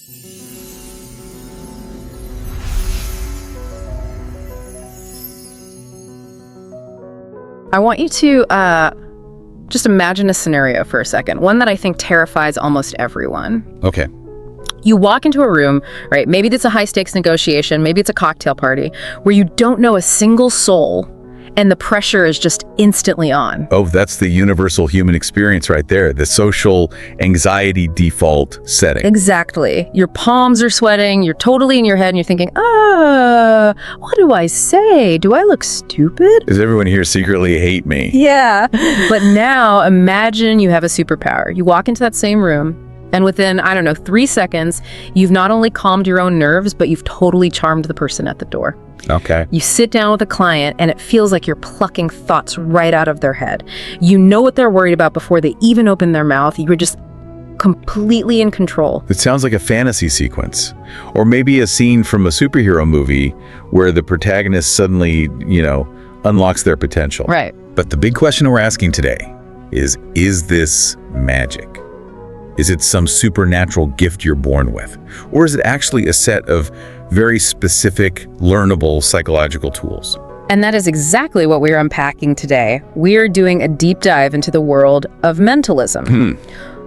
I want you to just imagine a scenario for a second, one that I think terrifies almost everyone. Okay. You walk into a room, right? Maybe it's a high-stakes negotiation, maybe it's a cocktail party, where you don't know a single soul, and the pressure is just instantly on. Oh, that's the universal human experience right there, the social anxiety default setting. Exactly. Your palms are sweating, you're totally in your head, and you're thinking, what do I say? Do I look stupid? Does everyone here secretly hate me? Yeah. But now imagine you have a superpower. You walk into that same room, and within, 3 seconds, you've not only calmed your own nerves, but you've totally charmed the person at the door. Okay. You sit down with a client, and it feels like you're plucking thoughts right out of their head. You know what they're worried about before they even open their mouth. You're just completely in control. It sounds like a fantasy sequence. Or maybe a scene from a superhero movie where the protagonist suddenly, unlocks their potential. Right. But the big question we're asking today is this magic? Is it some supernatural gift you're born with? Or is it actually a set of very specific, learnable psychological tools? And that is exactly what we're unpacking today. We're doing a deep dive into the world of mentalism.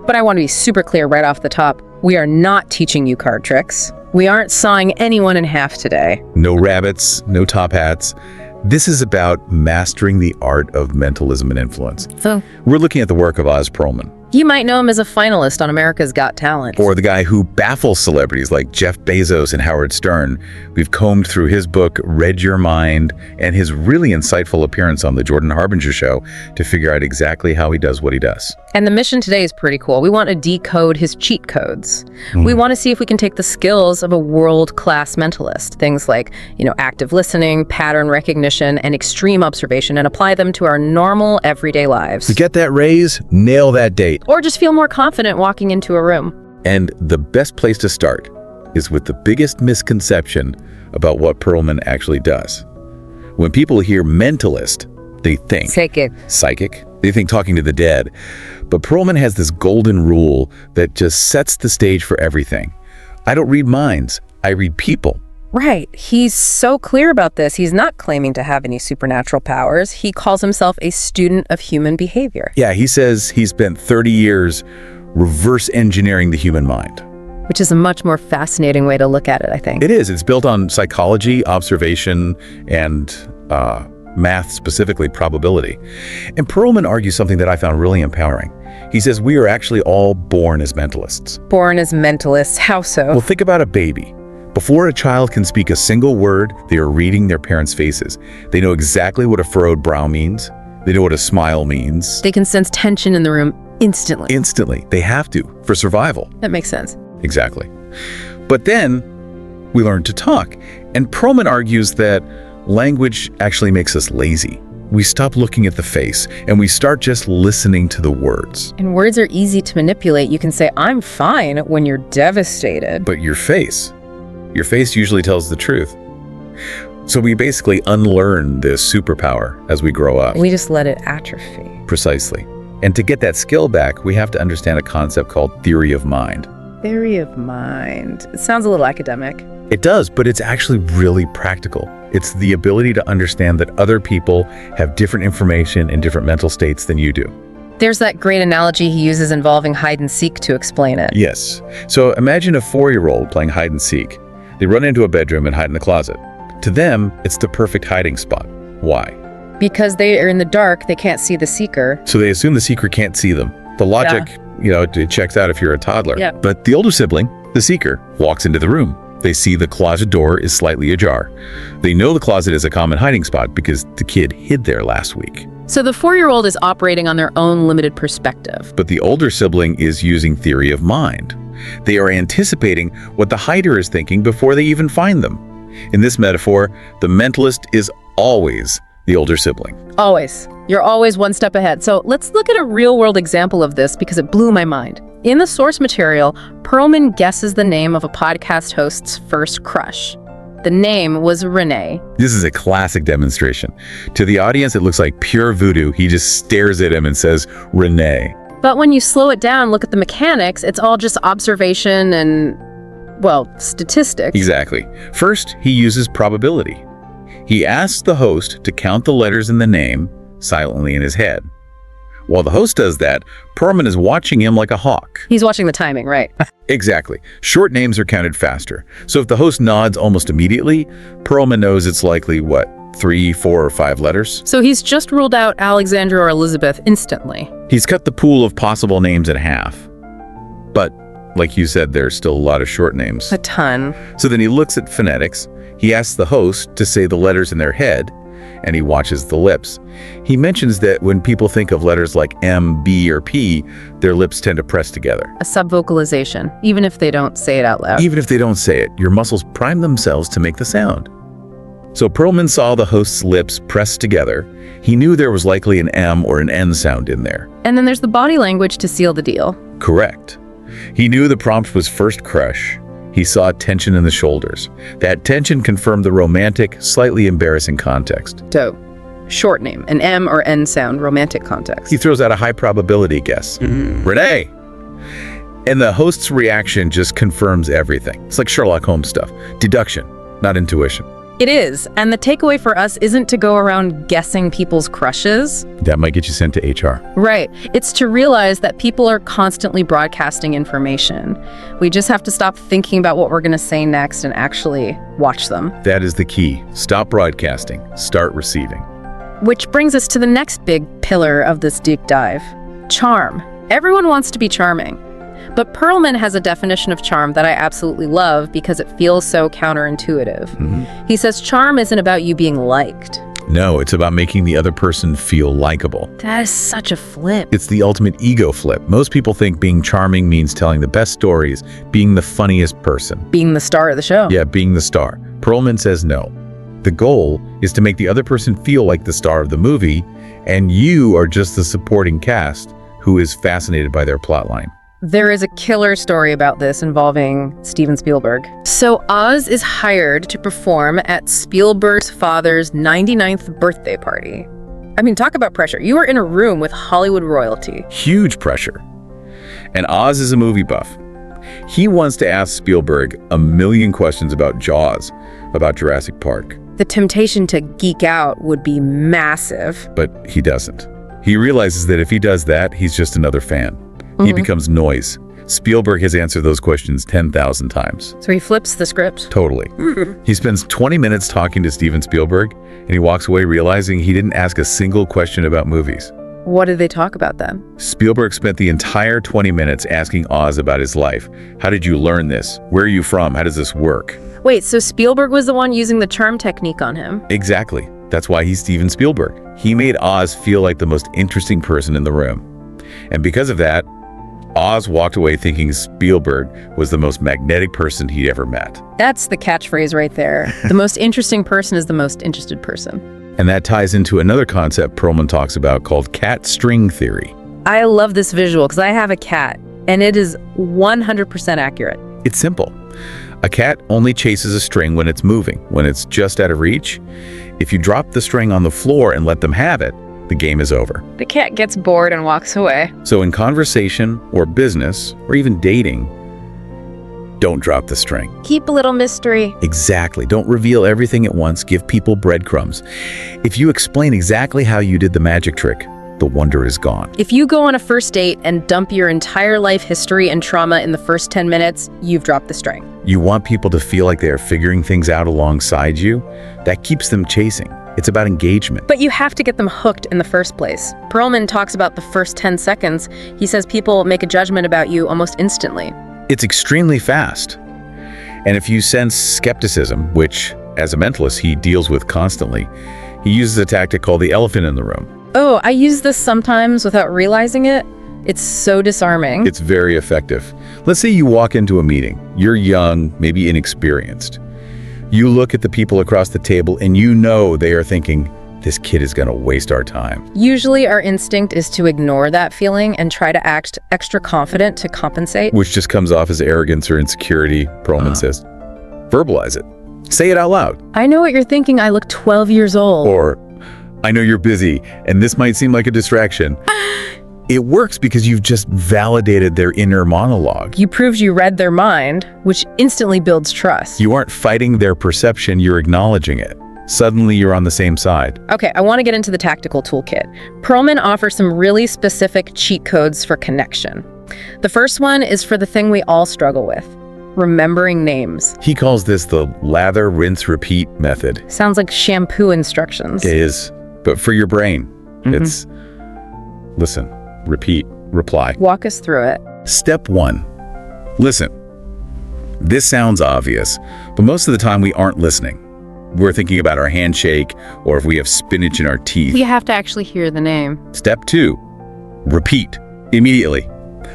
But I want to be super clear right off the top. We are not teaching you card tricks. We aren't sawing anyone in half today. No rabbits, no top hats. This is about mastering the art of mentalism and influence. So, We're looking at the work of Oz Pearlman. you might know him as a finalist on America's Got Talent. Or the guy who baffles celebrities like Jeff Bezos and Howard Stern. We've combed through his book, Read Your Mind, and his really insightful appearance on The Jordan Harbinger Show to figure out exactly how he does what he does. And the mission today is pretty cool. We want to decode his cheat codes. We want to see if we can take the skills of a world-class mentalist, things like, active listening, pattern recognition, and extreme observation, and apply them to our normal, everyday lives. To get that raise, nail that date. Or just feel more confident walking into a room. And the best place to start is with the biggest misconception about what Pearlman actually does. When people hear mentalist, they think psychic. They think talking to the dead. But Pearlman has this golden rule that just sets the stage for everything. I don't read minds, I read people. Right. He's so clear about this. He's not claiming to have any supernatural powers. He calls himself a student of human behavior. Yeah, he says he spent 30 years reverse engineering the human mind. Which is a much more fascinating way to look at it, I think. It is. It's built on psychology, observation, and math, specifically probability. And Pearlman argues something that I found really empowering. He says we are actually all born as mentalists. Born as mentalists? How so? Well, think about a baby. Before a child can speak a single word, they are reading their parents' faces. They know exactly what a furrowed brow means. They know what a smile means. They can sense tension in the room instantly. Instantly. They have to, for survival. That makes sense. Exactly. But then we learn to talk. And Pearlman argues that language actually makes us lazy. We stop looking at the face and we start just listening to the words. And words are easy to manipulate. You can say, I'm fine, when you're devastated. But your face usually tells the truth. So we basically unlearn this superpower as we grow up. We just let it atrophy. Precisely. And to get that skill back, we have to understand a concept called theory of mind. Theory of mind. It sounds a little academic. It does, but it's actually really practical. It's the ability to understand that other people have different information and different mental states than you do. There's that great analogy he uses involving hide and seek to explain it. Yes. So imagine a 4-year-old playing hide and seek. They run into a bedroom and hide in the closet. To them, it's the perfect hiding spot. Why? Because they are in the dark, they can't see the seeker. So they assume the seeker can't see them. The logic, it checks out if you're a toddler. Yeah. But the older sibling, the seeker, walks into the room. They see the closet door is slightly ajar. They know the closet is a common hiding spot because the kid hid there last week. So the 4-year-old is operating on their own limited perspective. But the older sibling is using theory of mind. They are anticipating what the hider is thinking before they even find them. In this metaphor, the mentalist is always the older sibling. Always. You're always one step ahead. So let's look at a real-world example of this because it blew my mind. In the source material, Pearlman guesses the name of a podcast host's first crush. The name was Renee. This is a classic demonstration. To the audience, it looks like pure voodoo. He just stares at him and says, Renee. But when you slow it down, look at the mechanics, it's all just observation and well, statistics. Exactly. First, he uses probability. He asks the host to count the letters in the name silently in his head. While the host does that, Pearlman is watching him like a hawk. He's watching the timing, right? Exactly. Short names are counted faster. So if the host nods almost immediately, Pearlman knows it's likely, 3, 4, or 5 letters? So he's just ruled out Alexandra or Elizabeth instantly. He's cut the pool of possible names in half. But, like you said, there's still a lot of short names. A ton. So then he looks at phonetics. He asks the host to say the letters in their head, and he watches the lips. He mentions that when people think of letters like M, B, or P, their lips tend to press together. A subvocalization, even if they don't say it out loud. Even if they don't say it, your muscles prime themselves to make the sound. So Pearlman saw the host's lips pressed together. He knew there was likely an M or an N sound in there. And then there's the body language to seal the deal. Correct. He knew the prompt was first crush. He saw tension in the shoulders. That tension confirmed the romantic, slightly embarrassing context. Dope. Short name, an M or N sound, romantic context. He throws out a high probability guess. Renee! And the host's reaction just confirms everything. It's like Sherlock Holmes stuff. Deduction, not intuition. It is, and the takeaway for us isn't to go around guessing people's crushes. That might get you sent to HR. Right. It's to realize that people are constantly broadcasting information. We just have to stop thinking about what we're going to say next and actually watch them. That is the key. Stop broadcasting. Start receiving. Which brings us to the next big pillar of this deep dive. Charm. Everyone wants to be charming. But Pearlman has a definition of charm that I absolutely love because it feels so counterintuitive. He says charm isn't about you being liked. No, it's about making the other person feel likable. That is such a flip. It's the ultimate ego flip. Most people think being charming means telling the best stories, being the funniest person. Being the star of the show. Yeah, being the star. Pearlman says no. The goal is to make the other person feel like the star of the movie, and you are just the supporting cast who is fascinated by their plotline. There is a killer story about this involving Steven Spielberg. So Oz is hired to perform at Spielberg's father's 99th birthday party. I mean, talk about pressure. You are in a room with Hollywood royalty. Huge pressure. And Oz is a movie buff. He wants to ask Spielberg a million questions about Jaws, about Jurassic Park. The temptation to geek out would be massive. But he doesn't. He realizes that if he does that, he's just another fan. He becomes noise. Spielberg has answered those questions 10,000 times. So he flips the script. Totally. He spends 20 minutes talking to Steven Spielberg, and he walks away realizing he didn't ask a single question about movies. What did they talk about then? Spielberg spent the entire 20 minutes asking Oz about his life. How did you learn this? Where are you from? How does this work? Wait, so Spielberg was the one using the charm technique on him? Exactly. That's why he's Steven Spielberg. He made Oz feel like the most interesting person in the room. And because of that, Oz walked away thinking Spielberg was the most magnetic person he'd ever met. That's the catchphrase right there. The most interesting person is the most interested person. And that ties into another concept Pearlman talks about called cat string theory. I love this visual because I have a cat, and it is 100% accurate. It's simple. A cat only chases a string when it's moving, when it's just out of reach. If you drop the string on the floor and let them have it, the game is over. The cat gets bored and walks away. So in conversation or business or even dating, don't drop the string. Keep a little mystery. Exactly. Don't reveal everything at once. Give people breadcrumbs. If you explain exactly how you did the magic trick, the wonder is gone. If you go on a first date and dump your entire life history and trauma in the first 10 minutes, you've dropped the string. You want people to feel like they are figuring things out alongside you. That keeps them chasing. It's about engagement. But you have to get them hooked in the first place. Pearlman talks about the first 10 seconds. He says people make a judgment about you almost instantly. It's extremely fast. And if you sense skepticism, which, as a mentalist, he deals with constantly, he uses a tactic called the elephant in the room. Oh, I use this sometimes without realizing it. It's so disarming. It's very effective. Let's say you walk into a meeting. You're young, maybe inexperienced. You look at the people across the table and you know they are thinking, this kid is going to waste our time. Usually our instinct is to ignore that feeling and try to act extra confident to compensate. Which just comes off as arrogance or insecurity, Pearlman says. Verbalize it. Say it out loud. I know what you're thinking. I look 12 years old. Or, I know you're busy and this might seem like a distraction. It works because you've just validated their inner monologue. You proved you read their mind, which instantly builds trust. You aren't fighting their perception, you're acknowledging it. Suddenly, you're on the same side. Okay, I want to get into the tactical toolkit. Pearlman offers some really specific cheat codes for connection. The first one is for the thing we all struggle with, remembering names. He calls this the lather, rinse, repeat method. Sounds like shampoo instructions. It is, but for your brain. It's listen, repeat, reply. Walk us through it. Step 1, listen. This sounds obvious, but most of the time we aren't listening. We're thinking about our handshake or if we have spinach in our teeth. We have to actually hear the name. Step 2, repeat immediately.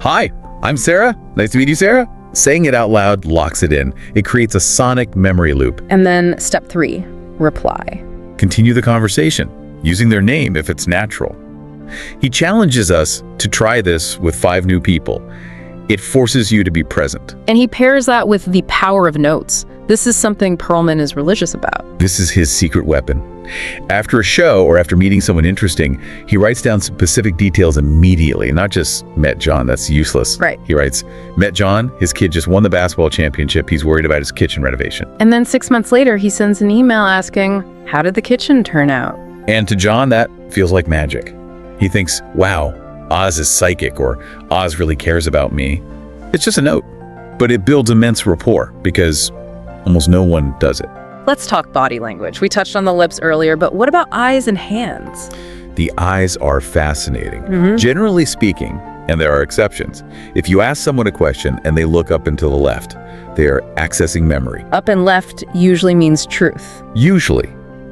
Hi, I'm Sarah. Nice to meet you, Sarah. Saying it out loud locks it in. It creates a sonic memory loop. And then step 3, reply. Continue the conversation, using their name if it's natural. He challenges us to try this with 5 new people. It forces you to be present. And he pairs that with the power of notes. This is something Pearlman is religious about. This is his secret weapon. After a show or after meeting someone interesting, he writes down specific details immediately, not just met John, that's useless. Right. He writes, met John, his kid just won the basketball championship, he's worried about his kitchen renovation. And then 6 months later, he sends an email asking, how did the kitchen turn out? And to John, that feels like magic. He thinks, wow, Oz is psychic, or Oz really cares about me. It's just a note, but it builds immense rapport because almost no one does it. Let's talk body language. We touched on the lips earlier, but what about eyes and hands? The eyes are fascinating. Generally speaking, and there are exceptions, if you ask someone a question and they look up and to the left, they are accessing memory. Up and left usually means truth. Usually.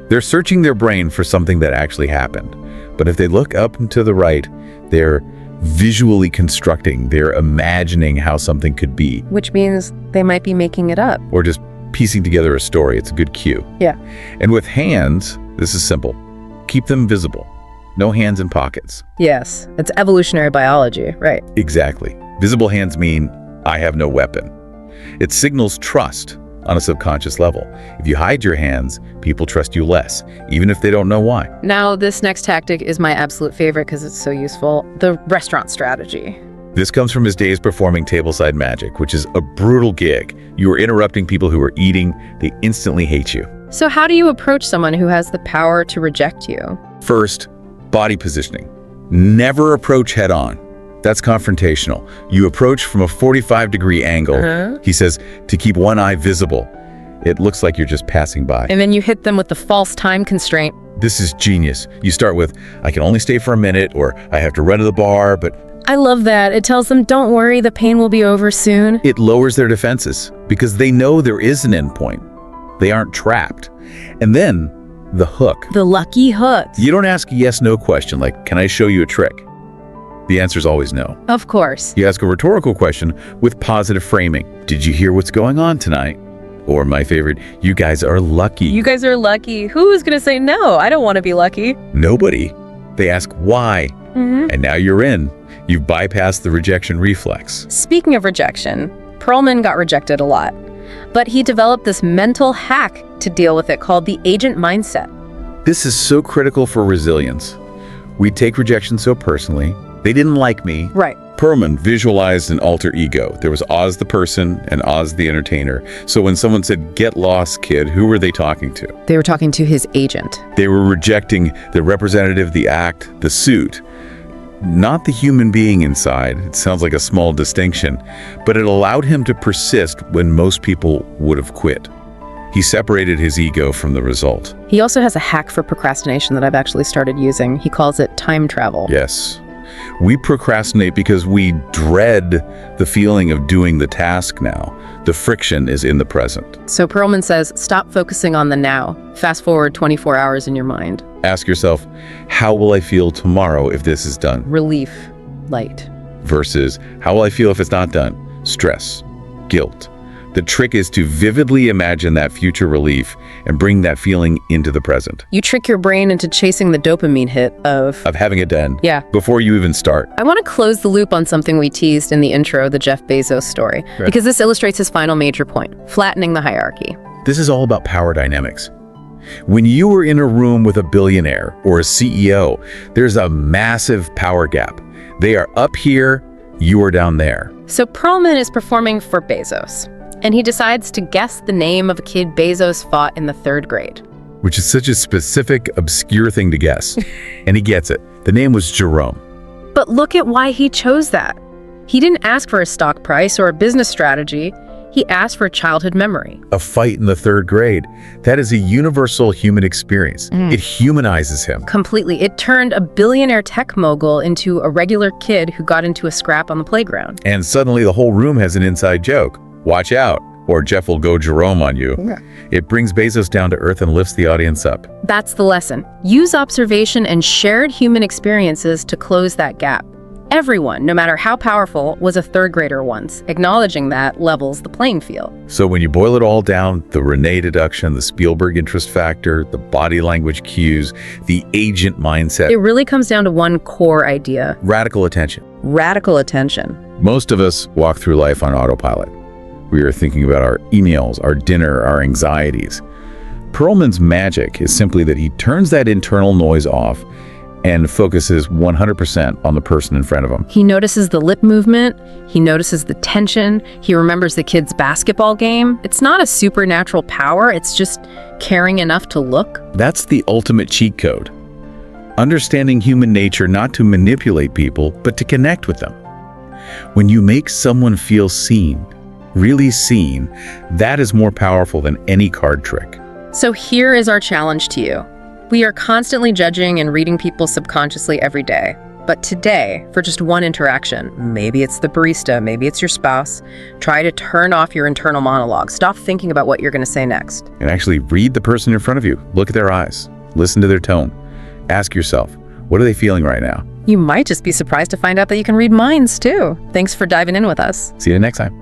They're searching their brain for something that actually happened. But if they look up and to the right, they're visually constructing, they're imagining how something could be. Which means they might be making it up. Or just piecing together a story. It's a good cue. Yeah. And with hands, this is simple. Keep them visible. No hands in pockets. Yes, it's evolutionary biology, right? Exactly. Visible hands mean, I have no weapon. It signals trust on a subconscious level. If you hide your hands, people trust you less, even if they don't know why. Now, this next tactic is my absolute favorite because it's so useful, the restaurant strategy. This comes from his days performing tableside magic, which is a brutal gig. You are interrupting people who are eating. They instantly hate you. So how do you approach someone who has the power to reject you? First, body positioning. Never approach head on. That's confrontational. You approach from a 45-degree angle. He says to keep one eye visible. It looks like you're just passing by. And then you hit them with the false time constraint. This is genius. You start with, I can only stay for a minute, or I have to run to the bar, but I love that. It tells them, don't worry, the pain will be over soon. it lowers their defenses because they know there is an end point. They aren't trapped. And then the hook. The lucky hook. You don't ask a yes-no question like, can I show you a trick? The answer is always no. Of course. You ask a rhetorical question with positive framing. Did you hear what's going on tonight? Or my favorite, you guys are lucky. You guys are lucky. Who's going to say no? I don't want to be lucky. Nobody. They ask why. And now you're in. You've bypassed the rejection reflex. Speaking of rejection, Pearlman got rejected a lot. But he developed this mental hack to deal with it called the agent mindset. This is so critical for resilience. We take rejection so personally. They didn't like me. Right. Pearlman visualized an alter ego. There was Oz the person and Oz the entertainer. So when someone said, get lost, kid, who were they talking to? They were talking to his agent. They were rejecting the representative, the act, the suit, not the human being inside. It sounds like a small distinction, but it allowed him to persist when most people would have quit. He separated his ego from the result. He also has a hack for procrastination that I've actually started using. He calls it time travel. Yes. We procrastinate because we dread the feeling of doing the task now. The friction is in the present. So Pearlman says, stop focusing on the now. Fast forward 24 hours in your mind. Ask yourself, how will I feel tomorrow if this is done? Relief, light. Versus, how will I feel if it's not done? Stress, guilt. The trick is to vividly imagine that future relief and bring that feeling into the present. You trick your brain into chasing the dopamine hit of having it done. Yeah. Before you even start. I want to close the loop on something we teased in the intro, the Jeff Bezos story, because this illustrates his final major point, flattening the hierarchy. This is all about power dynamics. When you are in a room with a billionaire or a CEO, there's a massive power gap. They are up here, you are down there. So Pearlman is performing for Bezos, and he decides to guess the name of a kid Bezos fought in the 3rd grade. Which is such a specific, obscure thing to guess. And he gets it. The name was Jerome. But look at why he chose that. He didn't ask for a stock price or a business strategy. He asked for a childhood memory. A fight in the 3rd grade. That is a universal human experience. It humanizes him. Completely. It turned a billionaire tech mogul into a regular kid who got into a scrap on the playground. And suddenly the whole room has an inside joke. Watch out, or Jeff will go Jerome on you. Yeah. It brings Bezos down to earth and lifts the audience up. That's the lesson. Use observation and shared human experiences to close that gap. Everyone, no matter how powerful, was a 3rd grader once. Acknowledging that levels the playing field. So when you boil it all down, the Rene deduction, the Spielberg interest factor, the body language cues, the agent mindset. It really comes down to one core idea. Radical attention. Radical attention. Most of us walk through life on autopilot. We are thinking about our emails, our dinner, our anxieties. Pearlman's magic is simply that he turns that internal noise off and focuses 100% on the person in front of him. He notices the lip movement, he notices the tension, he remembers the kid's basketball game. It's not a supernatural power, it's just caring enough to look. That's the ultimate cheat code. Understanding human nature not to manipulate people, but to connect with them. When you make someone feel seen, really seen, that is more powerful than any card trick. So here is our challenge to you. We are constantly judging and reading people subconsciously every day. But today, for just one interaction, maybe it's the barista, maybe it's your spouse, try to turn off your internal monologue. Stop thinking about what you're going to say next. And actually read the person in front of you. Look at their eyes. Listen to their tone. Ask yourself, what are they feeling right now? You might just be surprised to find out that you can read minds too. Thanks for diving in with us. See you next time.